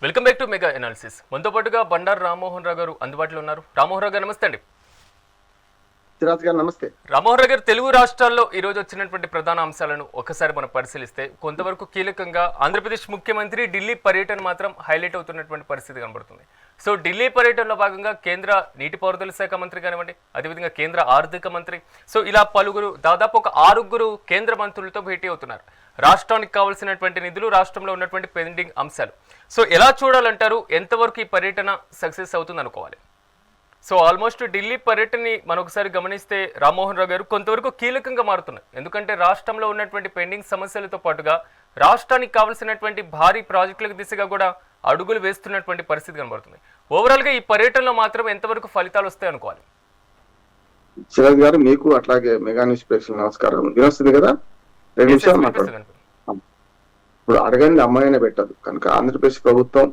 Welcome back to mega analysis. మనతో పాటుగా బండారు రామ్మోహన్ రావు గారు అందుబాటులో ఉన్నారు. రామ్మోహన్ రావు గారు నమస్తే అండి. నమస్తే. రామ్మోహన్ రావు గారు, తెలుగు రాష్ట్రాల్లో ఈ రోజు వచ్చినటువంటి ప్రధాన అంశాలను ఒకసారి మనం పరిశీలిస్తే కొంతవరకు కీలకంగా ఆంధ్రప్రదేశ్ ముఖ్యమంత్రి ఢిల్లీ పర్యటన మాత్రం హైలైట్ అవుతున్నటువంటి పరిస్థితి కనబడుతుంది. సో ఢిల్లీ పర్యటనలో భాగంగా కేంద్ర నీటిపారుదల శాఖ మంత్రి కానివ్వండి, అదేవిధంగా కేంద్ర ఆర్థిక మంత్రి, సో ఇలా పలువురు దాదాపు ఒక 6 కేంద్ర మంత్రులతో భేటీ అవుతున్నారు. రాష్ట్రానికి కావాల్సినటువంటి నిధులు, రాష్ట్రంలో ఉన్నటువంటి పెండింగ్ అంశాలు, సో ఎలా చూడాలంటారు? ఎంతవరకు ఈ పర్యటన సక్సెస్ అవుతుంది అనుకోవాలి? సో ఆల్మోస్ట్ ఢిల్లీ పర్యటనని మనొకసారి గమనిస్తే రామ్మోహన్ రావు గారు కొంతవరకు కీలకంగా మారుతున్నాయి. ఎందుకంటే రాష్ట్రంలో ఉన్నటువంటి పెండింగ్ సమస్యలతో పాటుగా రాష్ట్రానికి కావాల్సినటువంటి భారీ ప్రాజెక్టులకు దిశగా కూడా అడుగులు వేస్తున్నటువంటి పరిస్థితి కనబడుతుంది. ఓవరాల్గా ఈ పర్యటనలో మాత్రం ఎంతవరకు ఫలితాలు వస్తాయి అనుకోవాలి? శరత్ గారు, మీకు అట్లాగే మెగా న్యూస్ ప్రేక్షకులకు నమస్కారం. వినొస్తుంది కదా? 2 నిమిషాలు మాట్లాడు. ఇప్పుడు అడగండి అమ్మాయినే పెట్టదు కనుక ఆంధ్రప్రదేశ్ ప్రభుత్వం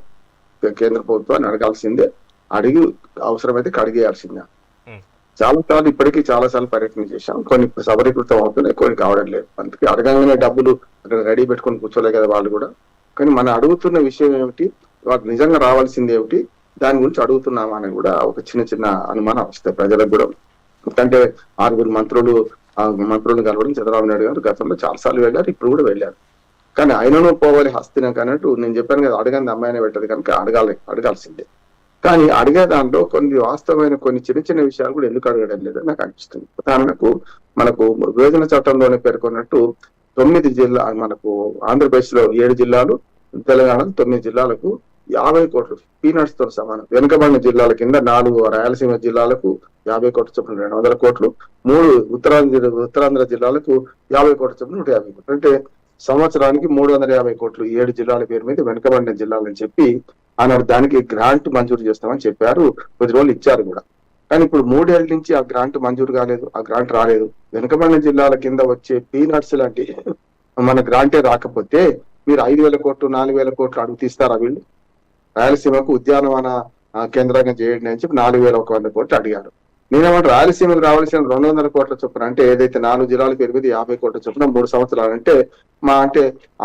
కేంద్ర ప్రభుత్వాన్ని అడగాల్సిందే, అడిగి అవసరమైతే కడిగేయాల్సిందే. ఇప్పటికీ చాలా సార్లు పర్యటన చేశాం. కొన్ని సబరీకృతం అవుతున్నాయి, కొన్ని కావడం లేదు. అందుకే అడగంగానే డబ్బులు రెడీ పెట్టుకొని కూర్చోలే కదా వాళ్ళు కూడా. కానీ మనం అడుగుతున్న విషయం ఏమిటి, వాళ్ళకి నిజంగా రావాల్సింది ఏమిటి, దాని గురించి అడుగుతున్నామా అని కూడా ఒక చిన్న అనుమానం వస్తాయి ప్రజలకు కూడా. ఎందుకంటే 6 మంత్రులు కలవడం చంద్రబాబు నాయుడు గారు గతంలో చాలా సార్లు వెళ్ళారు, ఇప్పుడు కూడా వెళ్ళారు. కానీ ఆయనను పోవాలి హస్తినాక అన్నట్టు నేను చెప్పాను కదా, అడగంది అమ్మాయినే పెట్టదు కనుక అడగాల్సిందే. కానీ అడిగే దాంట్లో కొన్ని వాస్తవమైన కొన్ని చిన్న విషయాలు కూడా ఎందుకు అడగడం లేదని నాకు అనిపిస్తుంది. ఉదాహరణకు మనకు విభజన చట్టంలోనే పేర్కొన్నట్టు 9 జిల్లా, మనకు ఆంధ్రప్రదేశ్ లో 7 జిల్లాలు, తెలంగాణలో 9 జిల్లాలకు 50 కోట్లు పీనట్స్ తో సమానం. వెనుకబడిన జిల్లాల కింద 4 రాయలసీమ జిల్లాలకు 50 కోట్ల చొప్పున 200 కోట్లు, 3 ఉత్తరాంధ్ర జిల్లాలకు 50 కోట్ల చొప్పున 150 కోట్లు. అంటే సంవత్సరానికి 350 కోట్లు 7 జిల్లాల పేరు మీద వెనుకబడిన జిల్లాలని చెప్పి ఆనాడు దానికి గ్రాంట్ మంజూరు చేస్తామని చెప్పారు. కొద్ది రోజులు ఇచ్చారు కూడా. కానీ ఇప్పుడు 3 ఏళ్ల నుంచి ఆ గ్రాంట్ మంజూరు కాలేదు, ఆ గ్రాంట్ రాలేదు. వెనుకబడిన జిల్లాల కింద వచ్చే పీనట్స్ లాంటి మన గ్రాంటే రాకపోతే మీరు 5,000 కోట్లు 4,000 కోట్లు అడుగు తీస్తారా వీళ్ళు? రాయలసీమకు ఉద్యానవన కేంద్రంగా చేయండి అని చెప్పి 4,100 కోట్లు అడిగారు. నేనేమంటే రాయలసీమకు రావాల్సిన 200 కోట్ల చొప్పున, అంటే ఏదైతే 4 జిల్లాల పేరు మీద 50 కోట్ల చొప్పున 3 సంవత్సరాలు అంటే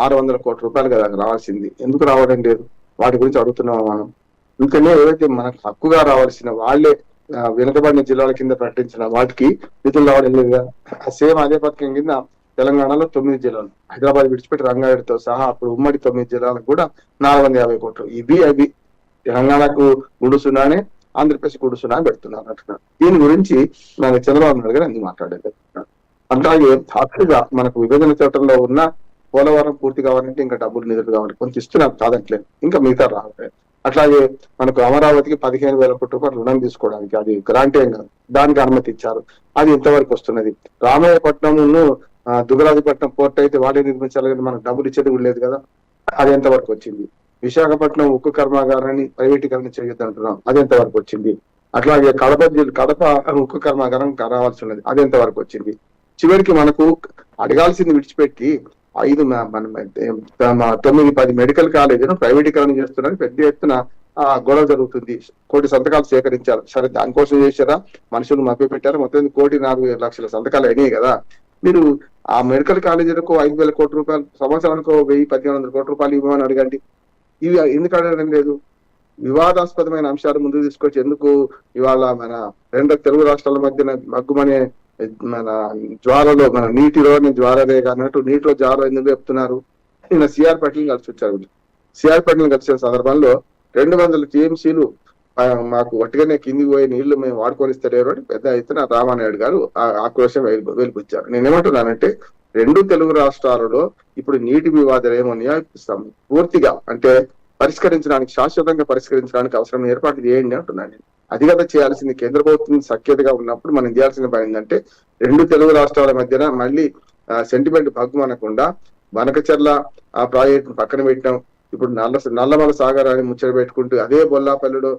600 కోట్ల రూపాయలు కదా రావాల్సింది. ఎందుకు రావడం లేదు? వాటి గురించి అడుగుతున్నాము మనం. అందుకనే ఏదైతే మనకు హక్కుగా రావాల్సిన వాళ్ళే వెనుకబడిన జిల్లాల కింద ప్రకటించిన వాటికి నిధులు రావడం లేదు. సేమ్ అదే పథకం కింద తెలంగాణలో 9 జిల్లాలు, హైదరాబాద్ విడిచిపెట్టి రంగారెడ్డితో సహా అప్పుడు ఉమ్మడి 9 జిల్లాలకు కూడా 450 కోట్లు. అవి తెలంగాణకు గుడుసున్నానే, ఆంధ్రప్రదేశ్ గుడుసున్నా పెడుతున్నారు అంటున్నారు. దీని గురించి నాకు చంద్రబాబు నాయుడు గారు ఎందుకు మాట్లాడలేదు? అట్లాగే హక్కుగా మనకు విభజన చట్టంలో ఉన్న పోలవరం పూర్తి కావాలంటే ఇంకా డబ్బులు నిధులు కావాలి, కొంత ఇస్తున్నారు కాదంటలేదు, ఇంకా మిగతా రావట్లేదు. అట్లాగే మనకు అమరావతికి 15,000 కోట్ల రూపాయలు రుణం తీసుకోవడానికి, అది గ్రాంట్ ఏం కాదు, దానికి అనుమతి ఇచ్చారు. అది ఎంతవరకు వస్తున్నది? రామాయపట్నంను దుగరాజపట్నం పోర్ట్ అయితే వాడే నిర్మించాలి కదా, మనకు డబ్బులు ఇచ్చేది కూడా లేదు కదా, అది ఎంతవరకు వచ్చింది? విశాఖపట్నం ఉక్కు కర్మాగారాన్ని ప్రైవేటీకరణ చేయొద్దు అంటున్నాం, అది ఎంతవరకు వచ్చింది? అట్లాగే కడప ఉక్కు కర్మాగారం రావాల్సి ఉన్నది, అది ఎంతవరకు వచ్చింది? చివరికి మనకు అడగాల్సింది విడిచిపెట్టి 9-10 మెడికల్ కాలేజీను ప్రైవేటీకరణ చేస్తున్నారు. పెద్ద ఎత్తున గొడవ జరుగుతుంది. 1 కోటి సంతకాలు సేకరించారు. సరే, దానికోసం చేశారా? మనుషులు మభ్య పెట్టారు. మొత్తం 1,04,00,000 సంతకాలు అయినాయి కదా. మీరు ఆ మెడికల్ కాలేజీలకు 5,000 కోట్ల రూపాయలు, సంవత్సరానికి 1,000-1,500 కోట్ల రూపాయలు ఇవ్వమని అడగండి. ఇవి ఎందుకు అడగడం లేదు? వివాదాస్పదమైన అంశాలు ముందుకు తీసుకొచ్చి ఎందుకు ఇవాళ మన 2 తెలుగు రాష్ట్రాల మధ్యన మగ్గుమనే మన జ్వాలలో, మన నీటిలో జ్వాలరే అన్నట్టు నీటిలో జ్వాల ఎందుకు చెప్తున్నారు? నిన్న సిఆర్ పాటిల్ కలిసి వచ్చారు. సిఆర్ పాటిల్ కలిసిన సందర్భంలో 200 టీఎంసీలు మాకు ఒట్టిగానే కిందికి పోయే నీళ్లు మేము వాడుకొనిస్తలేరు అని పెద్ద ఎత్తున రామానాయుడు గారు ఆక్రోశం వెలిపించారు. నేనేమంటున్నానంటే 2 తెలుగు రాష్ట్రాలలో ఇప్పుడు నీటి వివాదాలు ఏమో న్యాయపిస్తాం పూర్తిగా, అంటే పరిష్కరించడానికి, శాశ్వతంగా పరిష్కరించడానికి అవసరం ఏర్పాటు చేయండి అంటున్నాను నేను. అది కదా చేయాల్సింది. కేంద్ర ప్రభుత్వం సఖ్యతగా ఉన్నప్పుడు మనం చేయాల్సిన పని ఏంటంటే 2 తెలుగు రాష్ట్రాల మధ్యన మళ్ళీ సెంటిమెంట్ భగ్గుమనకుండా బనకచర్ల ఆ ప్రాజెక్టు పక్కన పెట్టాం. ఇప్పుడు నల్లమల సాగరాన్ని ముచ్చట పెట్టుకుంటూ అదే బొల్లాపల్లిలో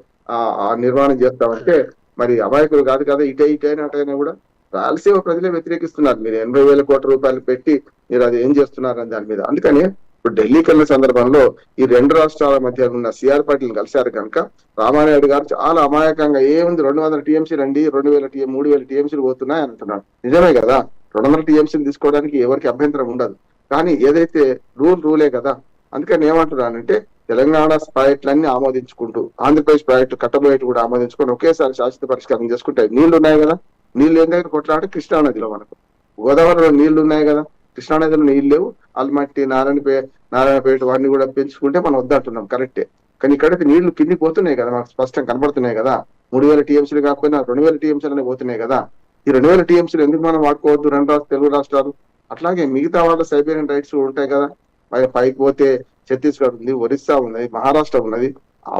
ఆ నిర్మాణం చేస్తామంటే మరి అమాయకులు కాదు కదా. ఇటైనా అటైనా కూడా రాయలసీమ ప్రజలే వ్యతిరేకిస్తున్నారు. మీరు 80,000 కోట్ల రూపాయలు పెట్టి మీరు అది ఏం చేస్తున్నారని దాని మీద. అందుకని ఇప్పుడు ఢిల్లీకి వెళ్ళిన సందర్భంలో ఈ 2 రాష్ట్రాల మధ్య ఉన్న సిఆర్ పాటిల్ కలిశారు కనుక రామానాయుడు గారు చాలా అమాయకంగా ఏముంది 200 టీఎంసీలు అండి, 3,000 టీఎంసీలు పోతున్నాయి అంటున్నాడు. నిజమే కదా, 200 టీఎంసీలు తీసుకోవడానికి ఎవరికి అభ్యంతరం ఉండదు. కానీ ఏదైతే రూలే కదా. అందుకని ఏమంటున్నానంటే తెలంగాణ ప్రాజెక్టులన్నీ ఆమోదించుకుంటూ ఆంధ్రప్రదేశ్ ప్రాజెక్టు కట్టబోయేట్టు కూడా ఆమోదించుకొని ఒకేసారి శాశ్వత పరిష్కారం చేసుకుంటే నీళ్లు ఉన్నాయి కదా, నీళ్లు ఏం దగ్గర కొట్లాడే కృష్ణానదిలో మనకు, గోదావరిలో నీళ్లు ఉన్నాయి కదా, కృష్ణానదిలో నీళ్లు లేవు. అల్మట్టి నారాయణపేట వాడిని కూడా పెంచుకుంటే మనం వద్దంటున్నాం కరెక్టే, కానీ ఇక్కడైతే నీళ్లు కింది పోతున్నాయి కదా, మనకు స్పష్టంగా కనబడుతున్నాయి కదా. 3000 టీఎంసీలు కాకపోయినా 2000 టీఎంసీలు పోతున్నాయి కదా. ఈ 2000 టీఎంసీలు ఎందుకు మనం వాడుకోవద్దు తెలుగు రాష్ట్రాలు? అట్లాగే మిగతా వాళ్ళ సైబేరియన్ రైట్స్ ఉంటాయి కదా, పైకి పోతే ఛత్తీస్గఢ్ ఉంది, ఒరిస్సా ఉన్నది, మహారాష్ట్ర ఉన్నది,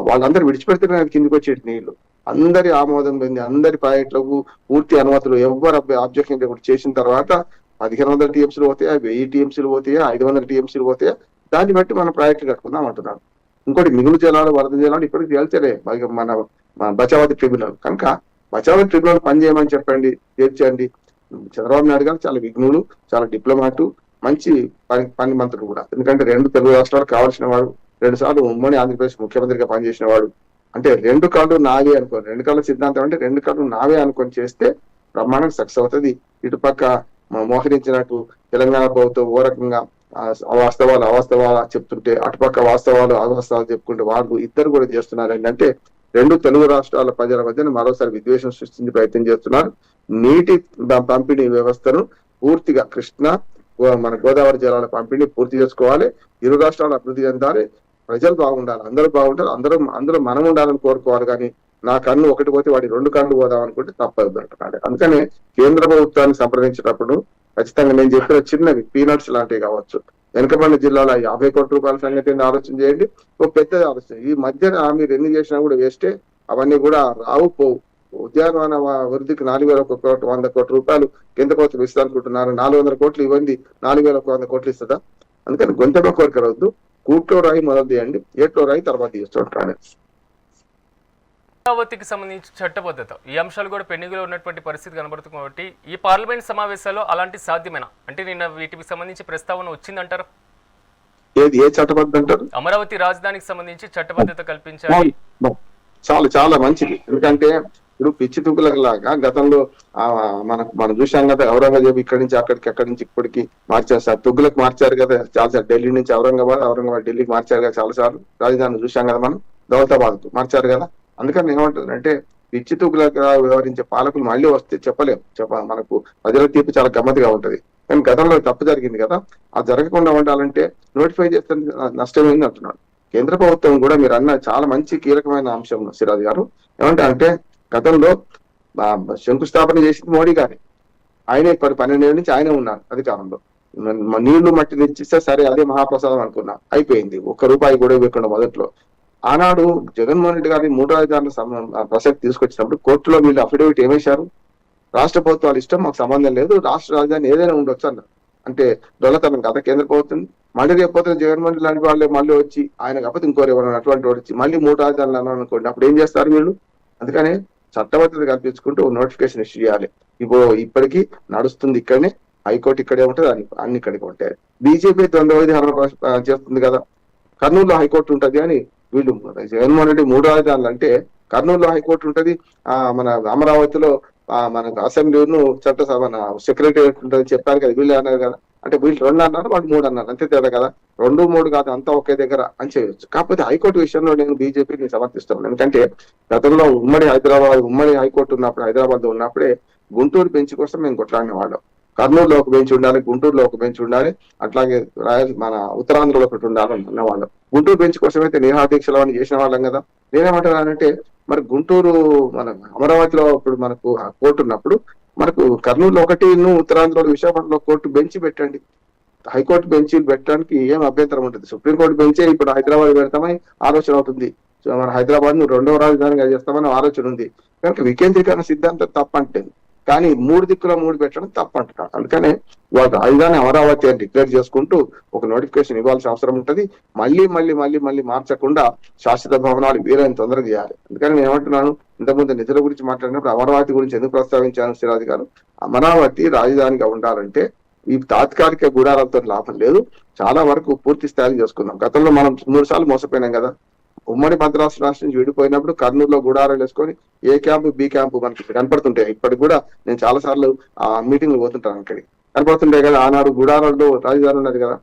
వాళ్ళందరూ విడిచిపెడితేనే కిందికి వచ్చేటి నీళ్లు. అందరి ఆమోదం పొంది అందరి ప్రాజెక్టులకు పూర్తి అనుమతులు ఎవరు ఆబ్జెక్షన్ లేకుండా చేసిన తర్వాత 1500 టీఎంసీలు పోతాయా, 1000 టీఎంసీలు పోతాయా, 500 టీఎంసీలు పోతాయా, దాన్ని బట్టి మనం ప్రాజెక్టులు కట్టుకుందాం అంటున్నాడు. ఇంకోటి మిగులు జలాలు వరద జలాలు ఇప్పటికి తేల్చలే మన బచావతి ట్రిబ్యునల్. కనుక బచావతి ట్రిబ్యునల్ పనిచేయమని చెప్పండి, తీర్చండి. చంద్రబాబు నాయుడు గారు చాలా విఘ్నుడు, చాలా డిప్లొమాటు, మంచి పని మంత్రుడు కూడా. ఎందుకంటే 2 తెలుగు రాష్ట్రాలు కావాల్సిన వాడు, 2 సార్లు ఉమ్మడి ఆంధ్రప్రదేశ్ ముఖ్యమంత్రిగా పనిచేసిన వాడు. అంటే 2 కళ్ళు నావే అనుకోని, 2 కళ్ళ సిద్ధాంతం అంటే 2 కళ్ళు నావే అనుకొని చేస్తే బ్రహ్మాండంగా సక్సెస్ అవుతుంది. ఇటుపక్క మోహరించినట్టు తెలంగాణ ప్రభుత్వం ఓ రకంగా అవాస్తవాలు చెప్తుంటే, అటుపక్క వాస్తవాలు అవాస్తవాలు చెప్పుకుంటే వాళ్ళు ఇద్దరు కూడా చేస్తున్నారు ఏంటంటే 2 తెలుగు రాష్ట్రాల ప్రజల మధ్యన మరోసారి విద్వేషం సృష్టించే ప్రయత్నం చేస్తున్నారు. నీటి పంపిణీ వ్యవస్థను పూర్తిగా మన గోదావరి జలాల పంపిణీ పూర్తి చేసుకోవాలి. ఇరు రాష్ట్రాలు అభివృద్ధి చెందాలి, ప్రజలు బాగుండాలి, అందరూ బాగుంటారు, అందులో మనం ఉండాలని కోరుకోవాలి. కానీ నా కన్ను ఒకటి పోతే వాడి 2 కళ్ళు పోదాం అనుకుంటే తప్పదు అంటున్నాడు. అందుకనే కేంద్ర ప్రభుత్వాన్ని సంప్రదించేటప్పుడు ఖచ్చితంగా నేను చెప్పిన చిన్నవి పీనట్స్ లాంటివి కావచ్చు, వెనుకబడిన జిల్లాలో 50 కోట్ల రూపాయల సంగతి ఆలోచన చేయండి, ఒక పెద్దది ఆలోచన. ఈ మధ్యన మీరు ఎన్ని చేసినా కూడా వేస్టే, అవన్నీ కూడా రావు పోవు. ఉద్యానవన అభివృద్ధికి 4100 కోట్ల రూపాయలు కేంద్ర ప్రభుత్వం ఇస్తా అనుకుంటున్నారు. 400 కోట్లు ఇవ్వండి, 4100 కోట్లు ఇస్తుందా? అందుకని గొంతెమ్మ కోరిక వద్దు, కూట్లో రాయి మొదలు తీయండి, ఏట్లో రాయి తర్వాత తీస్తుంటాను. అమరావతికి సంబంధించి చట్టబద్ధత ఈ అంశాలు కూడా పెండింగ్లో ఉన్నటువంటి పరిస్థితి కనబడుతుంది. కాబట్టి ఈ పార్లమెంట్ సమావేశాల్లో అలాంటి సాధ్యమేనా? అంటే నిన్న వీటికి సంబంధించి ప్రస్తావన వచ్చిందంటారు. ఏ చట్టబద్ధత అంటారు? అమరావతి రాజధానికి సంబంధించి చట్టబద్ధత కల్పించాలి. చాలా మంచిది. ఎందుకంటే ఇప్పుడు పిచ్చి తుక్కులాగా గతంలో మనం చూసాం కదా, ఔరంగజేబు ఇక్కడి నుంచి అక్కడి నుంచి ఇప్పటికి మార్చారు సార్, తుగ్గులకు మార్చారు కదా చాలాసార్లు. ఢిల్లీ నుంచి ఔరంగాబాద్ ఢిల్లీకి మార్చారు కదా చాలా సార్లు. రాజధాని చూసాం కదా మనం, దౌలతాబాద్ మార్చారు కదా. అందుకని ఏమంటుందంటే పిచ్చి తుగ్గులుగా వ్యవహరించే పాలకులు మళ్ళీ వస్తే మనకు ప్రజల తీర్పు చాలా గమ్మత్తుగా ఉంటది. కానీ గతంలో తప్పు జరిగింది కదా, అది జరగకుండా ఉండాలంటే నోటిఫై చేస్తే నష్టమైంది అంటున్నాడు. కేంద్ర ప్రభుత్వం కూడా మీరు అన్న చాలా మంచి కీలకమైన అంశం సిరాజ్ గారు. ఏమంటే అంటే గతంలో శంకుస్థాపన చేసింది మోడీ గారి, ఆయనే 12 ఏళ్ళ నుంచి ఆయనే ఉన్నారు అధికారంలో. నీళ్లు మట్టిని ఇచ్చిస్తే సరే అదే మహాప్రసాదం అనుకున్నా, అయిపోయింది. 1 రూపాయి కూడా ఇవ్వకుండా మొదట్లో. ఆనాడు జగన్మోహన్ రెడ్డి గారిని 3 రాజధానుల ప్రసక్తి తీసుకొచ్చినప్పుడు కోర్టులో వీళ్ళు అఫిడవిట్ ఏమేశారు, రాష్ట్ర ప్రభుత్వాలు ఇష్టం, మాకు సంబంధం లేదు, రాష్ట్ర రాజధాని ఏదైనా ఉండొచ్చు అన్నారు. అంటే దొల్లతనం కదా కేంద్ర ప్రభుత్వం. మళ్ళీ రేపు జగన్మోహన్ రెడ్డి లాంటి వాళ్ళే మళ్ళీ వచ్చి ఆయన కాకపోతే ఇంకోరు ఎవరైనా అటువంటి వాడు వచ్చి మళ్ళీ 3 రాజధానులు అన్నారు అనుకోండి, అప్పుడు ఏం చేస్తారు వీళ్ళు? అందుకనే చట్టబద్ధత కల్పించుకుంటూ నోటిఫికేషన్ ఇష్యూ చేయాలి. ఇప్పటికీ నడుస్తుంది ఇక్కడనే, హైకోర్టు ఇక్కడే ఉంటుంది, అన్ని ఇక్కడికి ఉంటాయి. బీజేపీ ద్వంద్వ విధానం చేస్తుంది కదా, కర్నూలులో హైకోర్టు ఉంటది అని వీళ్ళు జగన్మోహన్ రెడ్డి 3 రాజధానులు అంటే కర్నూలులో హైకోర్టు ఉంటది, మన అమరావతిలో మన అసెంబ్లీను చట్టసభ సెక్రటేరియట్ ఉంటుందని చెప్పారు కదా, వీళ్ళు అన్నారు కదా. అంటే వీళ్ళు 2 అన్నారు, వాళ్ళు 3 అన్నారు, అంతే తేడా కదా. 2, 3 కాదు, అంతా ఒకే దగ్గర అని చేయొచ్చు. కాకపోతే హైకోర్టు విషయంలో నేను బీజేపీని సమర్థిస్తున్నాను. ఎందుకంటే గతంలో ఉమ్మడి హైకోర్టు ఉన్నప్పుడు, హైదరాబాద్ ఉన్నప్పుడే గుంటూరు బెంచ్ కోసం మేము కొట్లాడిన వాళ్ళం. కర్నూలులో ఒక బెంచ్ ఉండాలి, గుంటూరులో ఒక బెంచ్ ఉండాలి, అట్లాగే మన ఉత్తరాంధ్రలో ఒకటి ఉండాలని అన్నవాళ్ళం. గుంటూరు బెంచ్ కోసం అయితే నిరాదీక్షలు అని చేసిన వాళ్ళం కదా. నేనేమంటానంటే మరి గుంటూరు మన అమరావతిలో ఇప్పుడు మనకు కోర్టు ఉన్నప్పుడు మనకు కర్నూలులో ఒకటి, ఉత్తరాంధ్రలో విశాఖపట్నంలో కోర్టు బెంచ్ పెట్టండి. హైకోర్టు బెంచీలు పెట్టడానికి ఏం అభ్యంతరం ఉంటుంది? సుప్రీంకోర్టు బెంచే ఇప్పుడు హైదరాబాద్ పెడతామని ఆలోచన అవుతుంది. మన హైదరాబాద్ ను 2వ రాజధానిగా చేస్తామని ఆలోచన ఉంది. కనుక వికేంద్రీకరణ సిద్ధాంతం తప్పంటే, కానీ 3 దిక్కుల 3 పెట్టడం తప్పంటున్నాడు. అందుకనే వాళ్ళు రాజధాని అమరావతి అని డిక్లేర్ చేసుకుంటూ ఒక నోటిఫికేషన్ ఇవ్వాల్సిన అవసరం ఉంటుంది. మళ్ళీ మార్చకుండా శాశ్వత భవనాలు వీలైన తొందరగా చేయాలి. అందుకని నేను ఏమంటున్నాను, ఇంతకుముందు నిధుల గురించి మాట్లాడినప్పుడు అమరావతి గురించి ఎందుకు ప్రస్తావించాను సిరాజ్ గారు? అమరావతి రాజధానిగా ఉండాలంటే ఈ తాత్కాలిక గుడారాలతో లాభం లేదు, చాలా వరకు పూర్తి స్థాయిలో చేసుకుందాం. గతంలో మనం 3 సార్లు మోసపోయినాం కదా. ఉమ్మడి మద్రాసు రాష్ట్రం నుంచి విడిపోయినప్పుడు కర్నూలులో గుడారాలు వేసుకొని ఏ క్యాంపు బి క్యాంపు మనకి కనపడుతుంటాయి. ఇప్పటికి కూడా నేను చాలా సార్లు ఆ మీటింగ్లు పోతుంటాను, అక్కడికి కనపడుతుంటాయి కదా. ఆనాడు గుడారాల్లో రాజధాని ఉన్నది కదా.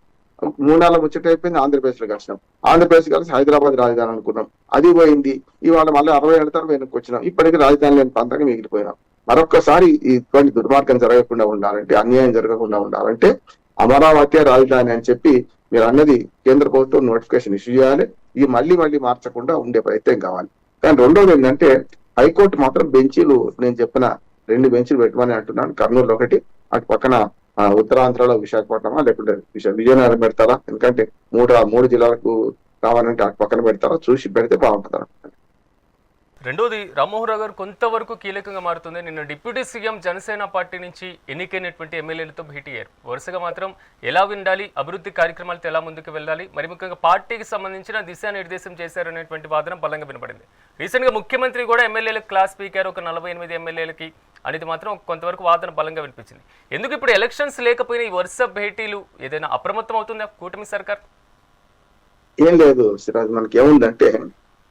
మూడాల ముచ్చట అయిపోయింది, ఆంధ్రప్రదేశ్ లో కలిసినాం. ఆంధ్రప్రదేశ్ కలిసి హైదరాబాద్ రాజధాని అనుకున్నాం, అది పోయింది. ఇవాళ మళ్ళీ 60 ఏళ్ళ తర్వాత వెనక్కి వచ్చినాం. ఇప్పటికీ రాజధాని లేని ప్రాంతంగా మిగిలిపోయినాం. మరొక్కసారి ఇటువంటి దుర్మార్గం జరగకుండా ఉండాలంటే, అన్యాయం జరగకుండా ఉండాలంటే అమరావతి రాజధాని అని చెప్పి మీరు అన్నది కేంద్ర ప్రభుత్వం నోటిఫికేషన్ ఇష్యూ చేయాలి. ఇది మళ్ళీ మార్చకుండా ఉండే ప్రయత్నం కావాలి. కానీ రెండోది ఏంటంటే హైకోర్టు మాత్రం బెంచీలు, నేను చెప్పిన 2 బెంచీలు పెట్టమని అంటున్నాను. కర్నూలు ఒకటి, అటు పక్కన ఉత్తరాంధ్రలో విశాఖపట్నమా లేకుంటే విజయనగరం పెడతారా? ఎందుకంటే మూడు జిల్లాలకు కావాలంటే అటు పక్కన పెడతారా? చూసి పెడితే బాగుంటుంది. రెండోది, రామ్మోహన్ రావు గారు కొంతవరకు కీలకంగా మారుతుంది. నిన్న డిప్యూటీ సీఎం జనసేన పార్టీ నుంచి ఎన్నికైనటువంటి ఎమ్మెల్యేలతో భేటీ అయ్యారు. వరుసగా మాత్రం ఎలా ఉండాలి, అభివృద్ధి కార్యక్రమాలతో ఎలా ముందుకు వెళ్ళాలి, మరి ముఖ్యంగా పార్టీకి సంబంధించిన దిశానిర్దేశం చేశారనేటువంటి వాదన బలంగా వినపడింది. రీసెంట్గా ముఖ్యమంత్రి కూడా ఎమ్మెల్యేలకు క్లాస్ స్పీకర్ ఒక 48 ఎమ్మెల్యేలకి అనేది మాత్రం కొంతవరకు వాదన బలంగా వినిపించింది. ఎందుకు ఇప్పుడు ఎలక్షన్స్ లేకపోయినా ఈ వరుస భేటీలు ఏదైనా అప్రమత్తం అవుతుందా కూటమి సర్కార్? ఏం లేదు సిరాజ్, మనకి ఏముందంటే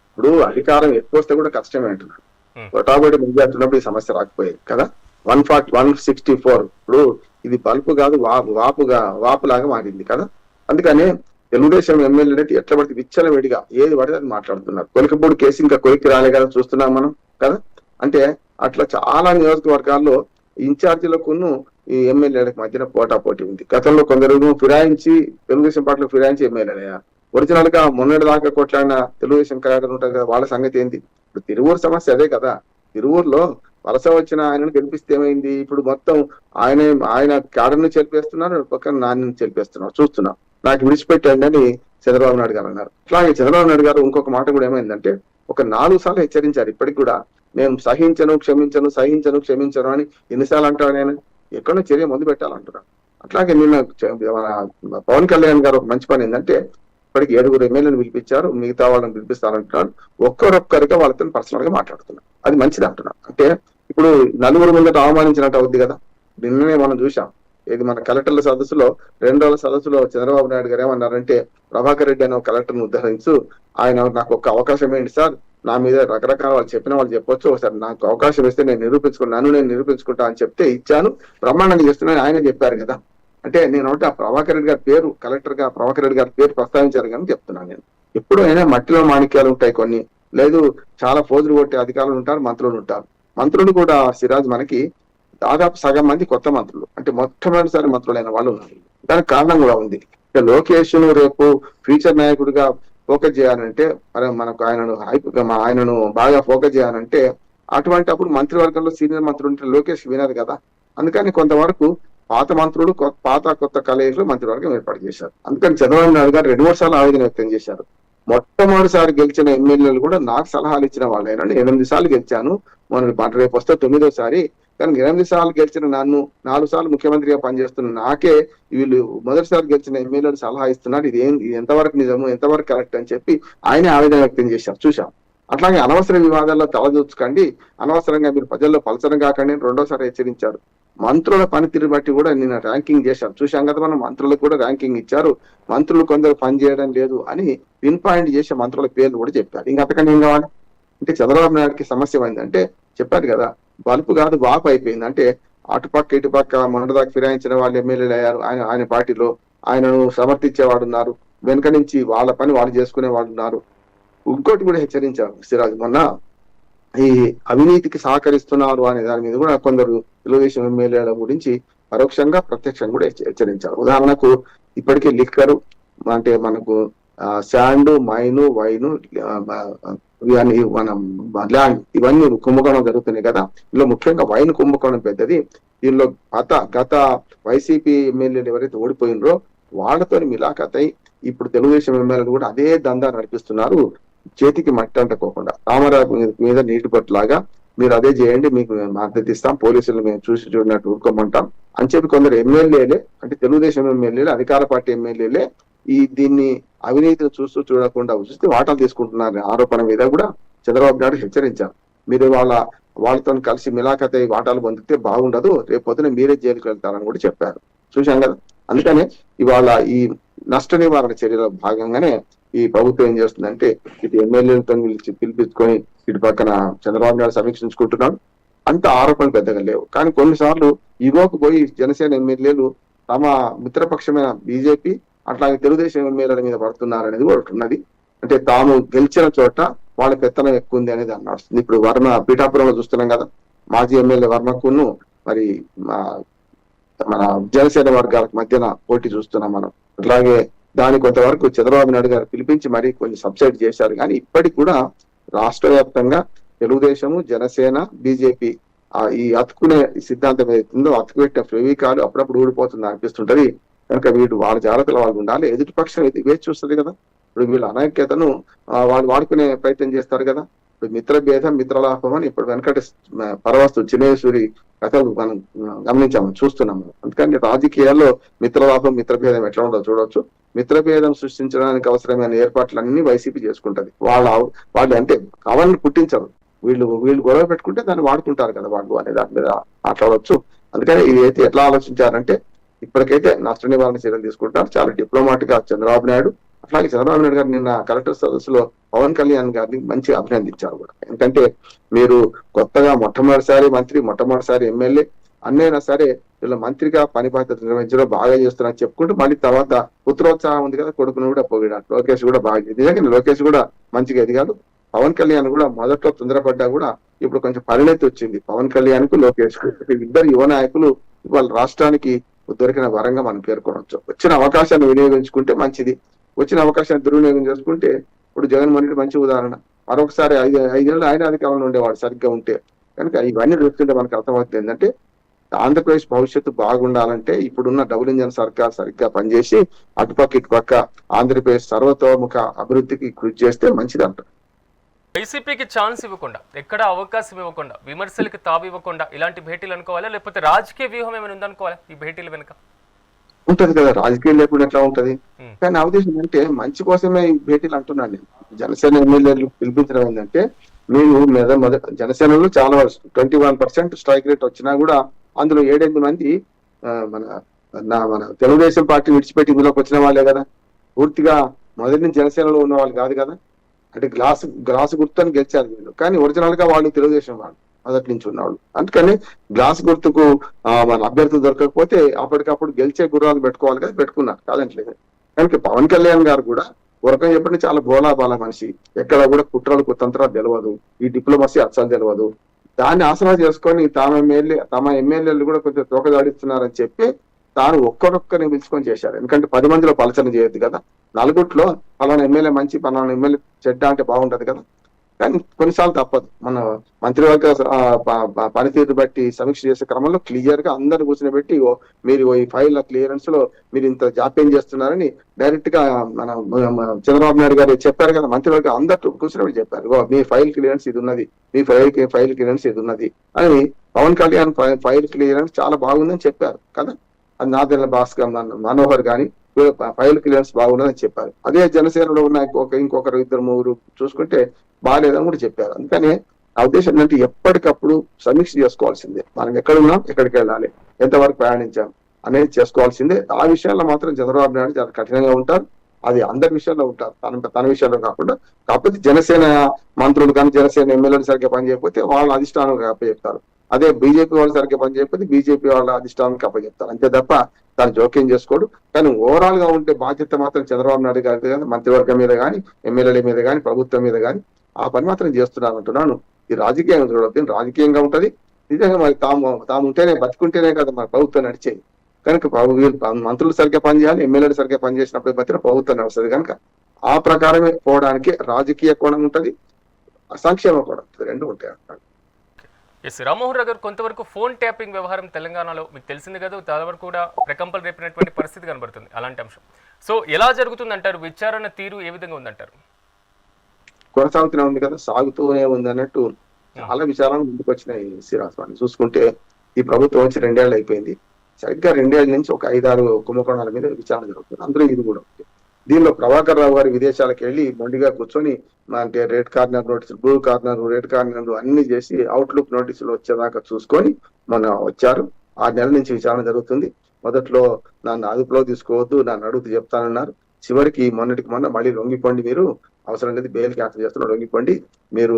ఇప్పుడు అధికారం ఎక్కువ వస్తే కూడా కష్టమే అంటున్నాడు. కొటాబడి ముందు అంటున్నప్పుడు ఈ సమస్య రాకపోయేది కదా. 164 ఇప్పుడు ఇది బల్పు కాదు, వాపులాగా మారింది కదా. అందుకని తెలుగుదేశం ఎమ్మెల్యే ఎట్లా పడితే విచ్చలవిడిగా ఏది పడితే అది మాట్లాడుతున్నారు. కొలికపూడి కేసు ఇంకా కొలిక్కి రాలే కదా, చూస్తున్నాం మనం కదా. అంటే అట్లా చాలా నియోజకవర్గాల్లో ఇన్ఛార్జీలకును ఈ ఎమ్మెల్యేలకు మధ్యన పోటాపోటీ ఉంది. గతంలో కొందరు ఫిరాయించి తెలుగుదేశం పార్టీలో ఫిరాయించి ఎమ్మెల్యేలయ్యా. ఒరిజినల్ గా మొన్నటి దాకా కొట్లాడిన తెలుగుదేశం కార్యకర్తలు ఉంటారు కదా, వాళ్ళ సంగతి ఏంటి? ఇప్పుడు తిరువూరు సమస్య అదే కదా. తిరువూరులో వలస వచ్చిన ఆయనను గెలిపిస్తే ఏమైంది? ఇప్పుడు మొత్తం ఆయన క్యాడర్ను చెరిపేస్తున్నారు, పక్కన నాన్నని చెరిపేస్తున్నారు, చూస్తున్నాం. నాకు విడిచిపెట్టండి అని చంద్రబాబు నాయుడు గారు అన్నారు. అట్లాగే చంద్రబాబు నాయుడు గారు ఇంకొక మాట కూడా ఏమైందంటే, ఒక 4 సార్లు హెచ్చరించారు. ఇప్పటికి కూడా నేను సహించను క్షమించను అని ఎన్నిసార్లు అంటాడు? నేను ఎక్కడో చర్య మొదలు పెట్టాలంటున్నాను. అట్లాగే నిన్న పవన్ కళ్యాణ్ గారు ఒక మంచి పని ఏంటంటే, ఇప్పటికి 7 ఎమ్మెల్యేలను పిలిపించారు, మిగతా వాళ్ళని పిలిపిస్తారంటున్నాడు. ఒక్కరొక్కరిగా వాళ్ళతో పర్సనల్ గా మాట్లాడుతున్నారు. అది మంచిది అంటున్నాను. అంటే ఇప్పుడు 4 ముందట అవమానించినట్టు అవుద్ది కదా. నిన్ననే మనం చూసాం, ఇది మన కలెక్టర్ల సదస్సులో 2 రోజుల సదస్సులో చంద్రబాబు నాయుడు గారు ఏమన్నారంటే, ప్రభాకర్ రెడ్డి అనే కలెక్టర్ను ఉద్ధరించు, ఆయన నాకు ఒక అవకాశం ఏంటి సార్, నా మీద రకరకాల వాళ్ళు చెప్పిన వాళ్ళు చెప్పొచ్చు, ఒకసారి నాకు అవకాశం ఇస్తే నేను నిరూపించుకుంటా అని చెప్తే ఇచ్చాను, బ్రహ్మాండంగా చేస్తున్నాను ఆయన చెప్పారు కదా. అంటే నేను ఆ ప్రభాకర్ రెడ్డి గారి పేరు, కలెక్టర్ గా ప్రభాకర్ రెడ్డి గారి పేరు ప్రస్తావించారు కానీ చెప్తున్నాను. నేను ఎప్పుడైనా మట్టిలో మాణిక్యాలు ఉంటాయి కొన్ని, లేదు చాలా ఫోజులు కొట్టే అధికారులు ఉంటారు, మంత్రులు ఉంటారు. మంత్రులు కూడా సిరాజ్ మనకి దాదాపు సగం మంది కొత్త మంత్రులు, అంటే మొట్టమొదటిసారి మంత్రులైన వాళ్ళు ఉన్నారు. దానికి కారణం కూడా ఉంది. లోకేష్ ను రేపు ఫ్యూచర్ నాయకుడిగా ఫోకస్ చేయాలంటే, మనకు ఆయనను బాగా ఫోకస్ చేయాలంటే, అటువంటి అప్పుడు మంత్రివర్గంలో సీనియర్ మంత్రులు ఉంటే లోకేష్ వినరు కదా. అందుకని కొంతవరకు పాత మంత్రులు కొత్త కలయికలు మంత్రివర్గం ఏర్పాటు చేశారు. అందుకని చంద్రబాబు నాయుడు గారు 2-3 సార్లు ఆవేదన వ్యక్తం చేశారు. మొట్టమొదటిసారి గెలిచిన ఎమ్మెల్యేలు కూడా నాకు సలహాలు ఇచ్చిన వాళ్ళైనా. 8 సార్లు గెలిచాను, మన రేపు వస్తే 9వ కానీ 8 సార్లు గెలిచిన నన్ను 4 సార్లు ముఖ్యమంత్రిగా పనిచేస్తున్న నాకే వీళ్ళు మొదటిసారి గెలిచిన ఎమ్మెల్యేలు సలహా ఇస్తున్నారు. ఇది ఎంతవరకు నిజము, ఎంతవరకు కరెక్ట్ అని చెప్పి ఆయనే ఆవేదన వ్యక్తం చేశారు. చూశాం. అట్లాగే అనవసర వివాదాల్లో తలదూర్చుకండి, అనవసరంగా మీరు ప్రజల్లో పలసరం కాకండి 2వ సారి హెచ్చరించారు. మంత్రుల పనితీరు బట్టి కూడా నిన్న ర్యాంకింగ్ చేశారు. చూశాం కదా మనం, మంత్రులకు కూడా ర్యాంకింగ్ ఇచ్చారు. మంత్రులు కొందరు పని చేయడం లేదు అని పిన్ పాయింట్ చేసే మంత్రుల పేర్లు కూడా చెప్పారు. ఇంకా అంతకన్నా ఏం కావాలి? అంటే చంద్రబాబు నాయుడుకి సమస్య ఏంటంటే, చెప్పారు కదా, బలుపు కాదు వాపు అయిపోయింది. అంటే అటుపక్క ఇటుపక్క మొన్నటిదాకా ఫిరాయించిన వాళ్ళు ఎమ్మెల్యేలు అయ్యారు. ఆయన పార్టీలో ఆయనను సమర్థించేవాడు ఉన్నారు, వెనుక నుంచి వాళ్ళ పని వాళ్ళు చేసుకునే వాళ్ళు ఉన్నారు. ఇంకోటి కూడా హెచ్చరించారు సిరాజ్, మొన్న ఈ అవినీతికి సహకరిస్తున్నారు అనే దాని మీద కూడా కొందరు తెలుగుదేశం ఎమ్మెల్యేల గురించి పరోక్షంగా ప్రత్యక్షంగా కూడా హెచ్చరించారు. ఉదాహరణకు ఇప్పటికే లిక్కరు, అంటే మనకు శాండ్, మైను, వైను, మనం ల్యాండ్, ఇవన్నీ కుంభకోణం జరుగుతున్నాయి కదా. ఇందులో ముఖ్యంగా వైన్ కుంభకోణం పెద్దది. దీనిలో గత వైసీపీ ఎమ్మెల్యేలు ఎవరైతే ఓడిపోయినరో వాళ్ళతో మిలాఖత్ అయి ఇప్పుడు తెలుగుదేశం ఎమ్మెల్యేలు కూడా అదే దందా నడిపిస్తున్నారు. చేతికి మట్టి అంటుకోకుండా రామారావు మీద నీటి పట్టులాగా మీరు అదే చేయండి, మీకు మద్దతు ఇస్తాం, పోలీసులు మేము చూడనట్టు ఊరుకోమంటాం అని చెప్పి కొందరు ఎమ్మెల్యేలే, అంటే తెలుగుదేశం ఎమ్మెల్యేలే, అధికార పార్టీ ఎమ్మెల్యేలే దీన్ని అవినీతిని చూడకుండా చూస్తే వాటాలు తీసుకుంటున్నారు ఆరోపణ మీద కూడా చంద్రబాబు నాయుడు హెచ్చరించారు. మీరు వాళ్ళతో కలిసి మిలాఖత్ అయి వాటాలు పొందితే బాగుండదు, రేపు పొద్దున మీరే జైలుకి వెళ్తారని కూడా చెప్పారు. చూశాం కదా. అందుకనే ఇవాళ ఈ నష్ట నివారణ చర్యలో భాగంగానే ఈ ప్రభుత్వం ఏం చేస్తుందంటే, ఇటు ఎమ్మెల్యేలతో పిలిపించుకొని ఇటు పక్కన చంద్రబాబు నాయుడు సమీక్షించుకుంటున్నాడు. అంత ఆరోపణలు పెద్దగా లేవు. కానీ కొన్నిసార్లు ఇగోకు పోయి జనసేన ఎమ్మెల్యేలు తమ మిత్రపక్షమైన బీజేపీ అట్లాగే తెలుగుదేశం ఎమ్మెల్యేల మీద పడుతున్నారు అనేది కూడా ఒకటి ఉన్నది. అంటే తాము గెలిచిన చోట వాళ్ళ పెత్తనం ఎక్కువ ఉంది అనేది అనిపిస్తుంది. ఇప్పుడు వర్మ పీఠాపురంలో చూస్తున్నాం కదా, మాజీ ఎమ్మెల్యే వర్మకును మరి మన జనసేన వర్గాలకు మధ్యన పోటీ చూస్తున్నాం మనం. అట్లాగే దాని కొంతవరకు చంద్రబాబు నాయుడు గారు పిలిపించి మరి కొంచెం సబ్సైడ్ చేశారు. కానీ ఇప్పటికి కూడా రాష్ట్ర వ్యాప్తంగా తెలుగుదేశము, జనసేన, బీజేపీ ఈ అతుకునే సిద్ధాంతం ఏదైతుందో అతుకుపెట్టిన ఫెవికాలు అప్పుడప్పుడు ఊడిపోతుంది అనిపిస్తుంటది. కనుక వీడు వాళ్ళ జాగ్రత్తలు వాళ్ళు ఉండాలి. ఎదుటి పక్షం వేచి చూస్తుంది కదా. ఇప్పుడు వీళ్ళ అనైక్యతను వాళ్ళు వాడుకునే ప్రయత్నం చేస్తారు కదా. ఇప్పుడు మిత్రభేదం మిత్రలాభం అని ఇప్పుడు వెనకటి పరవస్తు చిన్నేశ్వరి కథలు మనం గమనించాము, చూస్తున్నాము. అందుకని రాజకీయాల్లో మిత్రలాభం మిత్రభేదం ఎట్లా ఉండదో చూడవచ్చు. మిత్రభేదం సృష్టించడానికి అవసరమైన ఏర్పాట్లన్నీ వైసీపీ చేసుకుంటది. వాళ్ళు అంటే కావాలని పుట్టించరు. వీళ్ళు గొడవ పెట్టుకుంటే దాన్ని వాడుకుంటారు కదా వాళ్ళు అనే దాని మీద మాట్లాడవచ్చు. అందుకని ఇది అయితే ఎట్లా ఆలోచించారంటే ఇప్పటికైతే నష్ట నివారణ చర్యలు తీసుకుంటారు. చాలా డిప్లొమాట్ గా చంద్రబాబు నాయుడు. అట్లాగే చంద్రబాబు నాయుడు గారు నిన్న కలెక్టర్ సదస్సులో పవన్ కళ్యాణ్ గారిని మంచి అభినందించారు కూడా. ఎందుకంటే మీరు కొత్తగా మొట్టమొదటిసారి మంత్రి, మొట్టమొదటిసారి ఎమ్మెల్యే అన్నైనా సరే వీళ్ళ మంత్రిగా పని బాధ్యత నిర్వహించడం బాగా చేస్తున్నారని చెప్పుకుంటూ మళ్ళీ తర్వాత పుత్రోత్సాహం ఉంది కదా, కొడుకును కూడా పోగిడారు. లోకేష్ కూడా బాగా నిజంగా లోకేష్ కూడా మంచిగా ఎదిగాడు. పవన్ కళ్యాణ్ కూడా మొదట్లో తొందరపడ్డా కూడా ఇప్పుడు కొంచెం పరిణతి వచ్చింది. పవన్ కళ్యాణ్ కు లోకేష్ కు ఇద్దరు యువ నాయకులు వాళ్ళ రాష్ట్రానికి దొరికిన వరంగా మనం పేర్కొనవచ్చు. వచ్చిన అవకాశాన్ని వినియోగించుకుంటే మంచిది, వచ్చిన అవకాశాన్ని దుర్వినియోగం చేసుకుంటే ఇప్పుడు జగన్మోహన్ రెడ్డి మంచి ఉదాహరణ. మరొకసారి ఐదేళ్ళు ఆయన అధికారంలో ఉండేవాడు సరిగ్గా ఉంటే. కనుక ఇవన్నీ చూస్తుంటే మనకు అర్థమవుతుంది ఏంటంటే ఆంధ్రప్రదేశ్ భవిష్యత్తు బాగుండాలంటే ఇప్పుడున్న డబుల్ ఇంజన్ సర్కార్ సరిగ్గా పనిచేసి అటుపక్క ఇటుపక్క ఆంధ్రప్రదేశ్ సర్వతోముఖ అభివృద్ధికి కృషి చేస్తే మంచిది అంటారు. వైసీపీకి ఛాన్స్ ఇవ్వకుండా, ఎక్కడ అవకాశం ఇవ్వకుండా, విమర్శలకి తావు ఇవ్వకుండా ఇలాంటి భేటీలు అనుకోవాలా, లేకపోతే రాజకీయ వ్యూహం ఏమైనా ఉందనుకోవాలా ఈ భేటీల వెనుక? ఉంటది కదా, రాజకీయం లేకుండా ఎట్లా ఉంటది. కానీ నా ఉద్దేశం అంటే మంచి కోసమే ఈ భేటీలు అంటున్నాను నేను. జనసేన ఎమ్మెల్యేలు పిలిపించడం ఏంటంటే మీరు జనసేనలో చాలా 21% స్ట్రైక్ రేట్ వచ్చినా కూడా అందులో 7-8 మంది మన తెలుగుదేశం పార్టీ విడిచిపెట్టి ఇందులోకి వచ్చిన వాళ్ళే కదా. పూర్తిగా మొదటి నుంచి జనసేనలో ఉన్న వాళ్ళు కాదు కదా. అంటే గ్లాసు గుర్తుని గెలిచారు వీళ్ళు, కానీ ఒరిజినల్ గా వాళ్ళు తెలుగుదేశం వాళ్ళు మొదటి నుంచి ఉన్నవాళ్ళు. అందుకని గ్లాస్ గుర్తుకు మన అభ్యర్థులు దొరకకపోతే అప్పటికప్పుడు గెలిచే గుర్రాలు పెట్టుకోవాలి కదా, పెట్టుకున్నారు కాదంటలేదు. కనుక పవన్ కళ్యాణ్ గారు కూడా ఉరకం చెప్పండి చాలా బోలా మనిషి, ఎక్కడ కూడా కుట్రలు కుతంత్రాలు తెలియదు, ఈ డిప్లొమసీ అస్సలు తెలియదు. దాన్ని ఆసరా చేసుకొని తమ ఎమ్మెల్యేలు కూడా కొంచెం తోకదాడిస్తున్నారని చెప్పి తాను ఒక్కరొక్కరిని పిలుచుకొని చేశారు. ఎందుకంటే 10 మందిలో పలచన చేయొద్దు కదా. నలుగుట్లో పలానా ఎమ్మెల్యే మంచి, పలానా ఎమ్మెల్యే చెడ్డ అంటే బాగుంటది కదా. కానీ కొన్నిసార్లు తప్పదు. మన మంత్రివర్గ పనితీరు బట్టి సమీక్ష చేసే క్రమంలో క్లియర్ గా అందరు కూర్చొని మీరు ఈ ఫైల్ క్లియరెన్స్ లో మీరు ఇంత జాప్యం చేస్తున్నారని డైరెక్ట్ గా మన చంద్రబాబు నాయుడు గారు చెప్పారు కదా. మంత్రివర్గం అందరూ కూర్చుని చెప్పారు, మీ ఫైల్ క్లియరెన్స్ ఇది ఉన్నది, మీ ఫైల్ క్లియరెన్స్ ఇది ఉన్నది అని. పవన్ కళ్యాణ్ ఫైల్ క్లియరెన్స్ చాలా బాగుందని చెప్పారు కదా. అది నాదెల్ల భాస్కర్ మనోహర్ గాని ఫైల్ క్లియరెన్స్ బాగున్నదని చెప్పారు. అదే జనసేనలో ఉన్న ఇంకొకరు 2-3 చూసుకుంటే బాగాలేదని కూడా చెప్పారు. అందుకని ఆ ఉద్దేశం ఏంటంటే ఎప్పటికప్పుడు సమీక్ష చేసుకోవాల్సిందే. మనం ఎక్కడ ఉన్నాం, ఎక్కడికి వెళ్ళాలి, ఎంతవరకు ప్రయాణించాం అనేది చేసుకోవాల్సిందే. ఆ విషయాల్లో మాత్రం చంద్రబాబు నాయుడు చాలా కఠినంగా ఉంటారు. అది అందరి విషయాల్లో ఉంటారు, తన విషయాల్లో కాకుండా. కాకపోతే జనసేన మంత్రులు కానీ జనసేన ఎమ్మెల్యేలు సరిగ్గా పనిచేయకపోతే వాళ్ళ అధిష్టానం అప్పచెప్తారు. అదే బీజేపీ వాళ్ళు సరిగ్గా పనిచేయకపోతే బీజేపీ వాళ్ళ అధిష్టానానికి అప్పచెప్తారు. అంతే తప్ప దాన్ని జోక్యం చేసుకోడు. కానీ ఓవరాల్ గా ఉంటే బాధ్యత మాత్రం చంద్రబాబు నాయుడు గారి కానీ, మంత్రివర్గం మీద కానీ, ఎమ్మెల్యేల మీద కానీ, ప్రభుత్వం మీద కానీ ఆ పని మాత్రం చేస్తున్నారు అంటున్నాను. ఈ రాజకీయంగా చూడవద్దు, రాజకీయంగా ఉంటది. నిజంగా మరి తాము ఉంటేనే బతుకుంటేనే కదా మన ప్రభుత్వం నడిచేది. కనుక మంత్రులు సరిగ్గా పనిచేయాలి, ఎమ్మెల్యేలు సరిగ్గా పనిచేసినప్పుడు మాత్రం ప్రభుత్వం నడుస్తుంది. కనుక ఆ ప్రకారమే పోవడానికి రాజకీయ కోణం ఉంటది, సంక్షేమ కోణం ఉంటుంది, రెండు ఉంటాయి అంటారు. ఎస్ రామ్మోహన్ రావు గారు, కొంతవరకు ఫోన్ ట్యాపింగ్ వ్యవహారం తెలంగాణలో మీకు తెలిసింది కదా, చాలా వరకు కూడా ప్రకంపలు రేపినటువంటి పరిస్థితి కనబడుతుంది అలాంటి అంశం. సో ఎలా జరుగుతుంది అంటారు, విచారణ తీరు ఏ విధంగా ఉందంటారు? కొనసాగుతూనే ఉంది కదా, సాగుతూనే ఉంది అన్నట్టు చాలా విచారాలు ముందుకు వచ్చినాయి. శ్రీరాస్వామి చూసుకుంటే ఈ ప్రభుత్వం వచ్చి 2 ఏళ్ళు అయిపోయింది. సరిగ్గా 2 ఏళ్ల నుంచి ఒక 5-6 కుంభకోణాల మీద విచారణ జరుగుతుంది. అందులో ఇది కూడా ఉంది. దీనిలో ప్రభాకర్ రావు గారు విదేశాలకు వెళ్ళి మొండిగా కూర్చొని అంటే రెడ్ కార్నర్ నోటీసులు, బ్లూ కార్నర్, రెడ్ కార్నర్ అన్ని చేసి అవుట్లుక్ నోటీసులు వచ్చేదాకా చూసుకొని మొన్న వచ్చారు. 6 నెలల నుంచి విచారణ జరుగుతుంది. మొదట్లో నన్ను అదుపులో తీసుకోవద్దు, నన్ను అడుగుతూ చెప్తానన్నారు. చివరికి మొన్నటికి మళ్ళీ లొంగిపోండి, మీరు అవసరం లేదు, బెయిల్ క్యాన్సిల్ చేస్తున్నారు, లొంగిపోండి, మీరు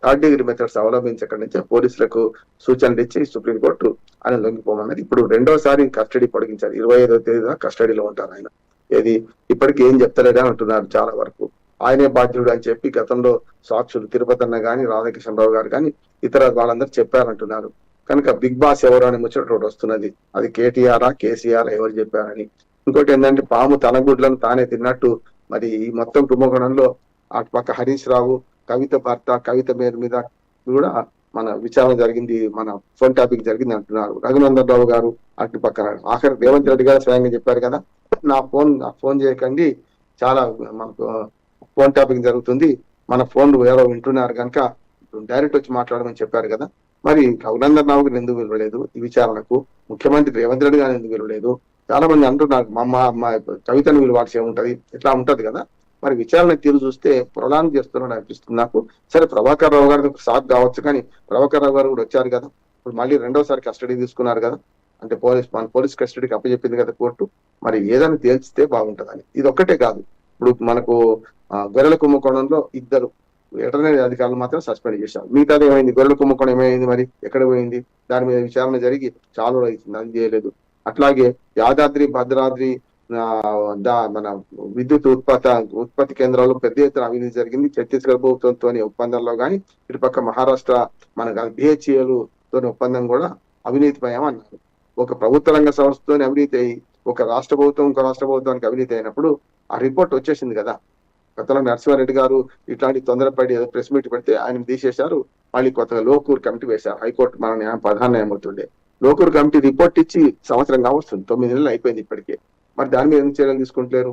3rd డిగ్రీ మెథడ్స్ అవలంబించక్కడి నుంచి పోలీసులకు సూచనలు ఇచ్చి సుప్రీంకోర్టు ఆయన లొంగిపోమన్నది. ఇప్పుడు 2వ సారి కస్టడీ పొడిగించారు. 25వ తేదీ కస్టడీలో ఉంటారు ఆయన. ఏది ఇప్పటికి ఏం చెప్తలేడా అంటున్నారు చాలా వరకు. ఆయనే బాధ్యుడు అని చెప్పి గతంలో సాక్షులు తిరుపతి అన్న గాని రాధాకిషన్రావు గారు కానీ ఇతర వాళ్ళందరూ చెప్పారంటున్నారు. కనుక బిగ్ బాస్ ఎవరు అని ముచ్చట ఒకటి వస్తున్నది. అది కేటీఆర్ కేసీఆర్ ఎవరు చెప్పారని. ఇంకోటి ఏంటంటే పాము తన గుడ్లను తానే తిన్నట్టు మరి ఈ మొత్తం కుంభకోణంలో అటు పక్క హరీష్ రావు కవిత భర్త కవిత మీద కూడా మన విచారణ జరిగింది, మన ఫోన్ టాపిక్ జరిగింది అంటున్నారు. రఘునందన్ రావు గారు అటు పక్కన ఆఖరి రేవంత్ రెడ్డి గారు స్వయంగా చెప్పారు కదా, నా ఫోన్ చేయకండి, చాలా మనకు ఫోన్ టాపిక్ జరుగుతుంది, మన ఫోన్ ఎవరో వింటున్నారు కనుక డైరెక్ట్ వచ్చి మాట్లాడమని చెప్పారు కదా. మరి రఘునందన్ రావు గారు ఎందుకు విలువలేదు ఈ విచారణకు? ముఖ్యమంత్రి రేవంత్ రెడ్డి గారు ఎందుకు విలువలేదు? చాలా మంది అంటున్నారు మా కవితను విలువాల్సి ఏముంటది, ఇట్లా ఉంటది కదా. మరి విచారణ తీరు చూస్తే ప్రొలాంగ్ చేస్తున్నాడు అనిపిస్తుంది నాకు. సరే ప్రభాకర్ రావు గారి సాక్ కావచ్చు, కానీ ప్రభాకర్ రావు గారు కూడా వచ్చారు కదా, ఇప్పుడు మళ్ళీ రెండోసారి కస్టడీ తీసుకున్నారు కదా, అంటే పోలీస్ కస్టడీకి అప్పచెప్పింది కదా కోర్టు. మరి ఏదైనా తేల్చితే బాగుంటదని. ఇది ఒక్కటే కాదు, ఇప్పుడు మనకు గొర్రెల కుంభకోణంలో ఇద్దరు వెటర్నరీ అధికారులు మాత్రం సస్పెండ్ చేశారు. మిగతాది ఏమైంది? గొర్రెల కుంభకోణం ఏమైంది? మరి ఎక్కడ పోయింది? దాని మీద విచారణ జరిగి చాలా రోజులు అవుతుంది, అది చేయలేదు. అట్లాగే యాదాద్రి భద్రాద్రి మన విద్యుత్ ఉత్పత్తి కేంద్రాల్లో పెద్ద ఎత్తున అవినీతి జరిగింది. ఛత్తీస్గఢ్ ప్రభుత్వంతో ఒప్పందంలో కానీ ఇటుపక్క మహారాష్ట్ర మన బిహెచ్ఏలు తోని ఒప్పందం కూడా అవినీతిమయం అన్నారు. ఒక ప్రభుత్వ రంగ సంస్థతోని అవినీతి అయ్యి ఒక రాష్ట్ర ప్రభుత్వం ఇంకో రాష్ట్ర ప్రభుత్వానికి అవినీతి అయినప్పుడు ఆ రిపోర్ట్ వచ్చేసింది కదా. గతంలో నరసింహారెడ్డి గారు ఇట్లాంటి తొందరపడి ఏదో ప్రెస్ మీట్ పెడితే ఆయన తీసేశారు. మళ్ళీ కొత్తగా లోకూర్ కమిటీ వేశారు. హైకోర్టు మన ప్రధాన న్యాయమూర్తి లోకూర్ కమిటీ రిపోర్ట్ ఇచ్చి సంవత్సరం కావస్తుంది, 9 నెలలు అయిపోయింది ఇప్పటికే. మరి దాని మీద ఎందుకు చర్యలు తీసుకుంటలేరు?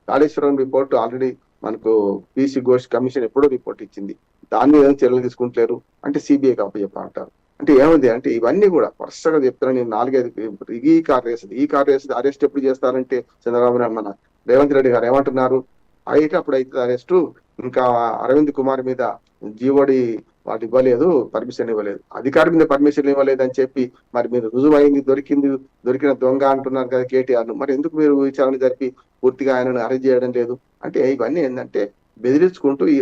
కాళేశ్వరం రిపోర్టు ఆల్రెడీ మనకు పీసీ ఘోష్ కమిషన్ ఎప్పుడో రిపోర్ట్ ఇచ్చింది, దాని మీద చర్యలు తీసుకుంటలేరు. అంటే సిబిఐకి అప్పచెప్పంటారు. అంటే ఏముంది అంటే ఇవన్నీ కూడా వరుసగా చెప్తున్నా నేను 4-5 ఈ కార్ వేస్తుంది అరెస్ట్ ఎప్పుడు చేస్తారంటే చంద్రబాబు మన రేవంత్ రెడ్డి గారు ఏమంటున్నారు, అయితే అప్పుడు అయితే అరెస్టు, ఇంకా అరవింద్ కుమార్ మీద జీవోడి వాటి ఇవ్వలేదు, పర్మిషన్ ఇవ్వలేదు, అధికారి మీద పర్మిషన్ ఇవ్వలేదు అని చెప్పి మరి మీరు రుజువైంది దొరికిన దొంగ అంటున్నారు కదా కేటీఆర్. మరి ఎందుకు మీరు విచారణ జరిపి పూర్తిగా ఆయనను అరెస్ట్ చేయడం లేదు? అంటే ఇవన్నీ ఏంటంటే బెదిరించుకుంటూ ఈ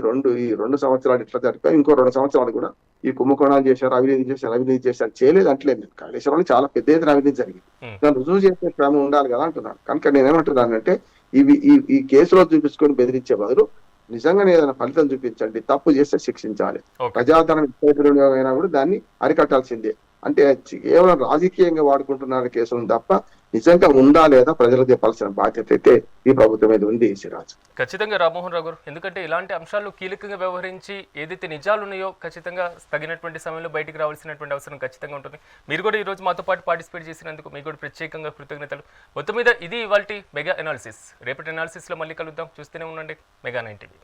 రెండు సంవత్సరాలు ఇట్లా జరిపాయి, ఇంకో 2 సంవత్సరాలు కూడా ఈ కుంభకోణాలు చేశారు, అవినీతి చేశారు చేయలేదు అంటలేదు. నేను కాళేశ్వరంలో చాలా పెద్ద ఎత్తున అవినీతి జరిగింది, దాన్ని రుజువు చేసే క్రమం ఉండాలి కదా అంటున్నాను. కనుక నేనేమంటున్నానంటే ఈ కేసులో చూపించుకొని బెదిరించే బదులు నిజంగానే ఏదైనా ఫలితం చూపించండి, తప్పు చేస్తే శిక్షించాలి. ప్రజాధనం అయినా కూడా దాన్ని అరికట్టాల్సిందే. అంటే కేవలం రాజకీయంగా వాడుకుంటున్నారు కేసులను తప్ప నిజంగా ఉందా లేదా ప్రజలకు చెప్పాల్సిన బాధ్యత అయితే ఈ ప్రభుత్వం మీద ఉంది. సిరాజ్ ఖచ్చితంగా రామ్మోహన్ రావు గారు, ఎందుకంటే ఇలాంటి అంశాలు కీలకంగా వ్యవహరించి ఏదైతే నిజాలు ఉన్నాయో ఖచ్చితంగా తగినటువంటి సమయంలో బయటికి రావాల్సినటువంటి అవసరం ఖచ్చితంగా ఉంటుంది. మీరు కూడా ఈరోజు మాతో పాటు పార్టిసిపేట్ చేసినందుకు మీకు కూడా ప్రత్యేకంగా కృతజ్ఞతలు. మొత్తం మీద ఇది ఇవాల్టి మెగా ఎనాలిసిస్. రేపటి ఎనాలిసిస్లో మళ్ళీ కలుద్దాం. చూస్తూనే ఉండండి మెగా 9 టీవీ.